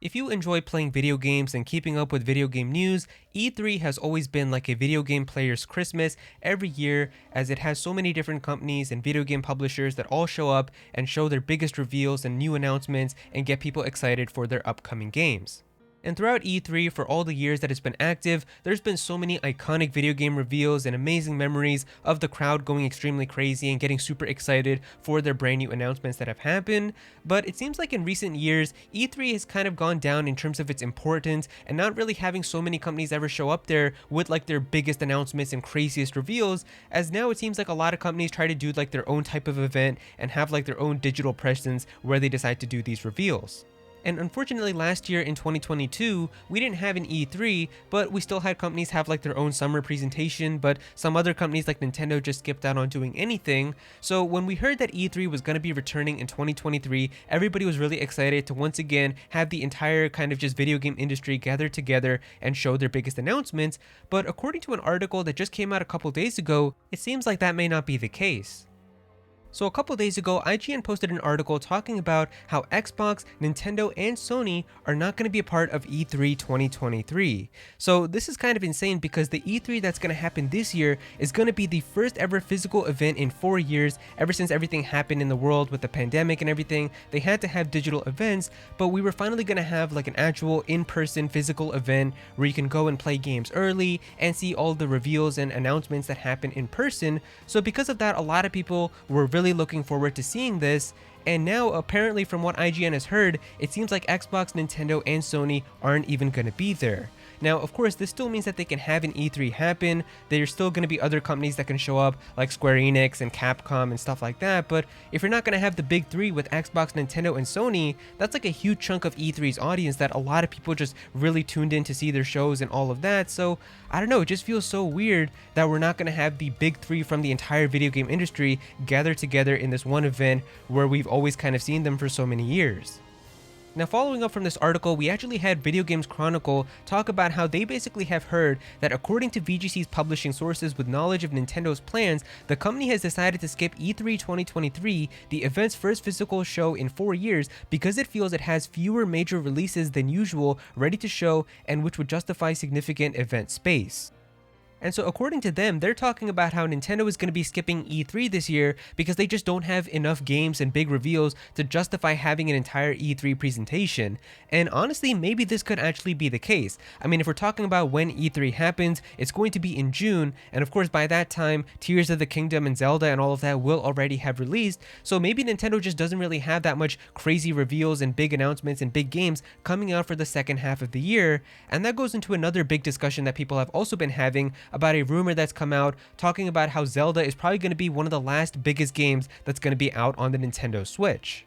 If you enjoy playing video games and keeping up with video game news, E3 has always been like a video game player's Christmas every year, as it has so many different companies and video game publishers that all show up and show their biggest reveals and new announcements and get people excited for their upcoming games. And throughout E3, for all the years that it's been active, there's been so many iconic video game reveals and amazing memories of the crowd going extremely crazy and getting super excited for their brand new announcements that have happened. But it seems like in recent years, E3 has kind of gone down in terms of its importance and not really having so many companies ever show up there with like their biggest announcements and craziest reveals, as now it seems like a lot of companies try to do like their own type of event and have like their own digital presence where they decide to do these reveals. And unfortunately last year in 2022, we didn't have an E3, but we still had companies have like their own summer presentation, but some other companies like Nintendo just skipped out on doing anything. So when we heard that E3 was going to be returning in 2023, everybody was really excited to once again have the entire kind of just video game industry gather together and show their biggest announcements. But according to an article that just came out a couple days ago, it seems like that may not be the case. So a couple days ago, IGN posted an article talking about how Xbox, Nintendo, and Sony are not going to be a part of E3 2023. So this is kind of insane because the E3 that's going to happen this year is going to be the first ever physical event in 4 years. Ever since everything happened in the world with the pandemic and everything, they had to have digital events, but we were finally going to have like an actual in-person physical event where you can go and play games early and see all the reveals and announcements that happen in person. So because of that, a lot of people were really looking forward to seeing this, and now apparently from what IGN has heard, it seems like Xbox, Nintendo, and Sony aren't even going to be there. Now, of course, this still means that they can have an E3 happen. There's still going to be other companies that can show up, like Square Enix and Capcom and stuff like that, but if you're not going to have the big three with Xbox, Nintendo, and Sony, that's like a huge chunk of E3's audience that a lot of people just really tuned in to see their shows and all of that. So, I don't know, it just feels so weird that we're not going to have the big three from the entire video game industry gather together in this one event where we've always kind of seen them for so many years. Now, following up from this article, we actually had Video Games Chronicle talk about how they basically have heard that according to VGC's publishing sources with knowledge of Nintendo's plans, the company has decided to skip E3 2023, the event's first physical show in 4 years, because it feels it has fewer major releases than usual ready to show and which would justify significant event space. And so according to them, they're talking about how Nintendo is going to be skipping E3 this year because they just don't have enough games and big reveals to justify having an entire E3 presentation. And honestly, maybe this could actually be the case. I mean, if we're talking about when E3 happens, it's going to be in June, and of course by that time, Tears of the Kingdom and Zelda and all of that will already have released, so maybe Nintendo just doesn't really have that much crazy reveals and big announcements and big games coming out for the second half of the year. And that goes into another big discussion that people have also been having about a rumor that's come out talking about how Zelda is probably going to be one of the last biggest games that's going to be out on the Nintendo Switch.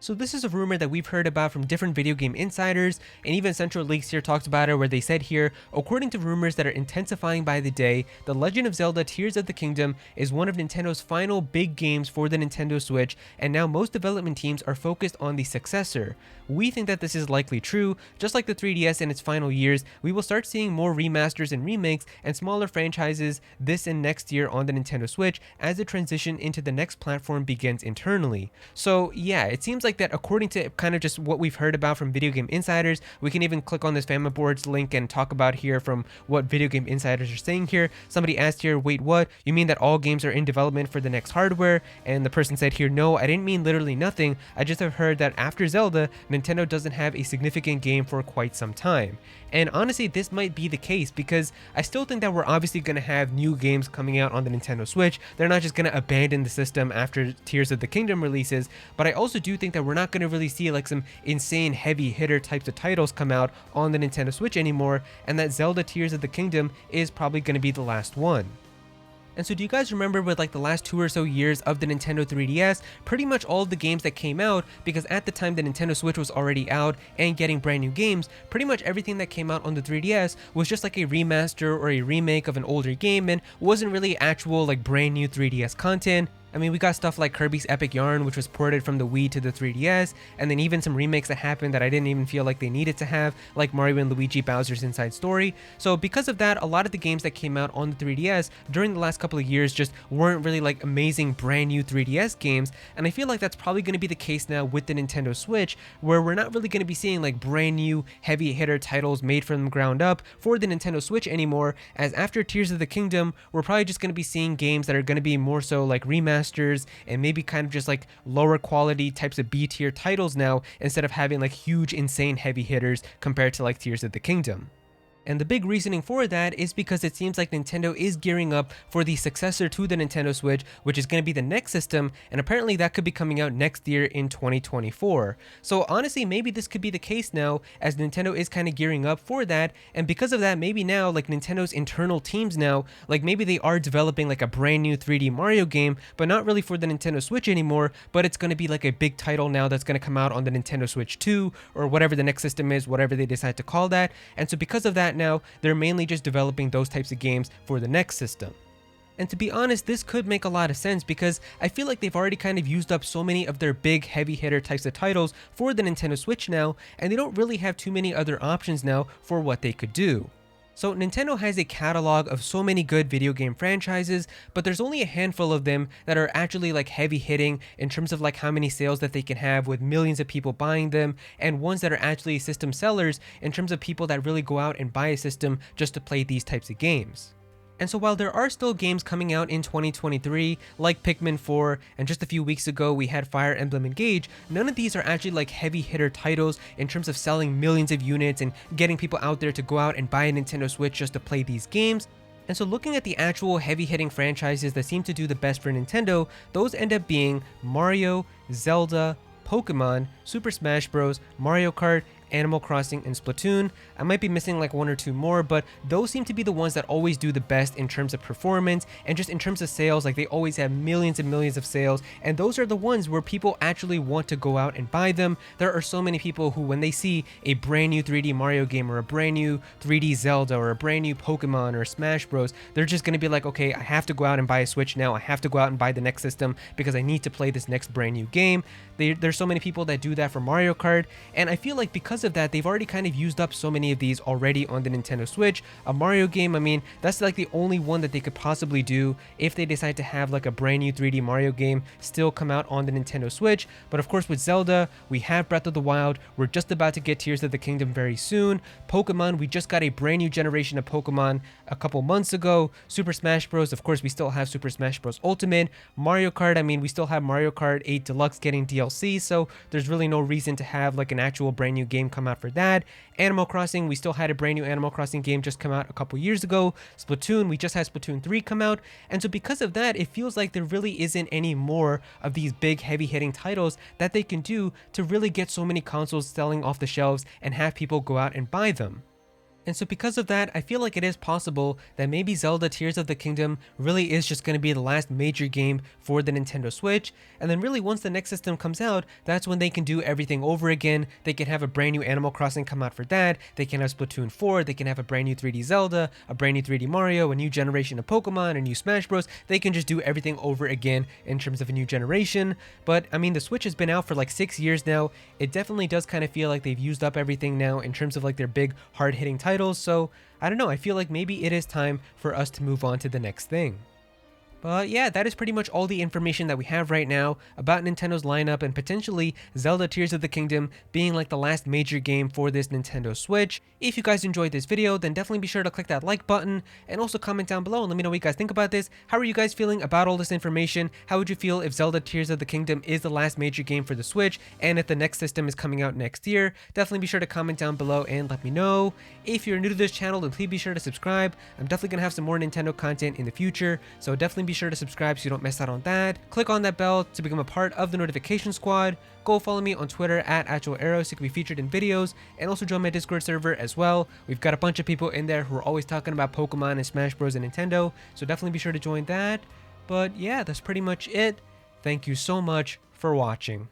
So this is a rumor that we've heard about from different video game insiders, and even Central Leaks here talks about it, where they said here, according to rumors that are intensifying by the day, The Legend of Zelda Tears of the Kingdom is one of Nintendo's final big games for the Nintendo Switch, and now most development teams are focused on the successor. We think that this is likely true. Just like the 3DS in its final years, we will start seeing more remasters and remakes and smaller franchises this and next year on the Nintendo Switch as the transition into the next platform begins internally. So yeah, it seems like that according to kind of just what we've heard about from video game insiders. We can even click on this Fama Boards link and talk about here from what video game insiders are saying here. Somebody asked here, wait, what? You mean that all games are in development for the next hardware? And the person said here, no, I didn't mean literally nothing. I just have heard that after Zelda, Nintendo doesn't have a significant game for quite some time. And honestly, this might be the case because I still think that we're obviously going to have new games coming out on the Nintendo Switch. They're not just going to abandon the system after Tears of the Kingdom releases, but I also do think that we're not going to really see like some insane heavy hitter types of titles come out on the Nintendo Switch anymore, and that Zelda Tears of the Kingdom is probably going to be the last one. And so do you guys remember with like the last 2 or so years of the Nintendo 3DS, pretty much all of the games that came out, because at the time the Nintendo Switch was already out and getting brand new games, pretty much everything that came out on the 3DS was just like a remaster or a remake of an older game and wasn't really actual like brand new 3DS content. I mean, we got stuff like Kirby's Epic Yarn, which was ported from the Wii to the 3DS, and then even some remakes that happened that I didn't even feel like they needed to have, like Mario and Luigi Bowser's Inside Story. So because of that, a lot of the games that came out on the 3DS during the last couple of years just weren't really like amazing brand new 3DS games, and I feel like that's probably going to be the case now with the Nintendo Switch, where we're not really going to be seeing like brand new heavy hitter titles made from the ground up for the Nintendo Switch anymore, as after Tears of the Kingdom, we're probably just going to be seeing games that are going to be more so like remasters and maybe kind of just like lower quality types of B tier titles now, instead of having like huge insane heavy hitters compared to like Tears of the Kingdom. And the big reasoning for that is because it seems like Nintendo is gearing up for the successor to the Nintendo Switch, which is going to be the next system, and apparently that could be coming out next year in 2024. So honestly, maybe this could be the case now, as Nintendo is kind of gearing up for that, and because of that, maybe now like Nintendo's internal teams now, like maybe they are developing like a brand new 3D Mario game, but not really for the Nintendo Switch anymore, but it's going to be like a big title now that's going to come out on the Nintendo Switch 2, or whatever the next system is, whatever they decide to call that. And so because of that now, they're mainly just developing those types of games for the next system. And to be honest, this could make a lot of sense because I feel like they've already kind of used up so many of their big heavy hitter types of titles for the Nintendo Switch now, and they don't really have too many other options now for what they could do. So Nintendo has a catalog of so many good video game franchises, but there's only a handful of them that are actually like heavy hitting in terms of like how many sales that they can have with millions of people buying them, and ones that are actually system sellers in terms of people that really go out and buy a system just to play these types of games. And so while there are still games coming out in 2023, like Pikmin 4, and just a few weeks ago we had Fire Emblem Engage, none of these are actually like heavy hitter titles in terms of selling millions of units and getting people out there to go out and buy a Nintendo Switch just to play these games. And so looking at the actual heavy hitting franchises that seem to do the best for Nintendo, those end up being Mario, Zelda, Pokemon, Super Smash Bros, Mario Kart, Animal Crossing, and Splatoon. I might be missing like one or two more, but those seem to be the ones that always do the best in terms of performance and just in terms of sales. Like they always have millions and millions of sales, and those are the ones where people actually want to go out and buy them. There are so many people who, when they see a brand new 3D Mario game or a brand new 3D Zelda or a brand new Pokemon or Smash Bros, they're just going to be like, okay, I have to go out and buy a Switch now. I have to go out and buy the next system because I need to play this next brand new game. There's so many people that do that for Mario Kart, and I feel like because of that, they've already kind of used up so many of these already on the Nintendo Switch. A Mario game, I mean, that's like the only one that they could possibly do if they decide to have like a brand new 3D Mario game still come out on the Nintendo Switch. But of course with Zelda, we have Breath of the Wild, we're just about to get Tears of the Kingdom very soon. Pokemon, we just got a brand new generation of Pokemon a couple months ago. Super Smash Bros, of course we still have Super Smash Bros Ultimate. Mario Kart, I mean, we still have Mario Kart 8 Deluxe getting DLC, so there's really no reason to have like an actual brand new game come out for that. Animal Crossing, we still had a brand new Animal Crossing game just come out a couple years ago. Splatoon, we just had Splatoon 3 come out, and so because of that, it feels like there really isn't any more of these big heavy hitting titles that they can do to really get so many consoles selling off the shelves and have people go out and buy them. And so because of that, I feel like it is possible that maybe Zelda Tears of the Kingdom really is just going to be the last major game for the Nintendo Switch, and then really once the next system comes out, that's when they can do everything over again. They can have a brand new Animal Crossing come out for that, they can have Splatoon 4, they can have a brand new 3D Zelda, a brand new 3D Mario, a new generation of Pokemon, a new Smash Bros. They can just do everything over again in terms of a new generation. But I mean, the Switch has been out for like 6 years now. It definitely does kind of feel like they've used up everything now in terms of like their big hard-hitting titles. So I don't know, I feel like maybe it is time for us to move on to the next thing. But yeah, that is pretty much all the information that we have right now about Nintendo's lineup and potentially Zelda Tears of the Kingdom being like the last major game for this Nintendo Switch. If you guys enjoyed this video, then definitely be sure to click that like button and also comment down below and let me know what you guys think about this. How are you guys feeling about all this information? How would you feel if Zelda Tears of the Kingdom is the last major game for the Switch and if the next system is coming out next year? Definitely be sure to comment down below and let me know. If you're new to this channel, then please be sure to subscribe. I'm definitely going to have some more Nintendo content in the future, so definitely be sure to subscribe so you don't miss out on that. Click on that bell to become a part of the notification squad. Go follow me on Twitter at Aero so you can be featured in videos, and also join my Discord server as well. We've got a bunch of people in there who are always talking about Pokemon and Smash Bros and Nintendo, so definitely be sure to join that. But yeah, that's pretty much it. Thank you so much for watching.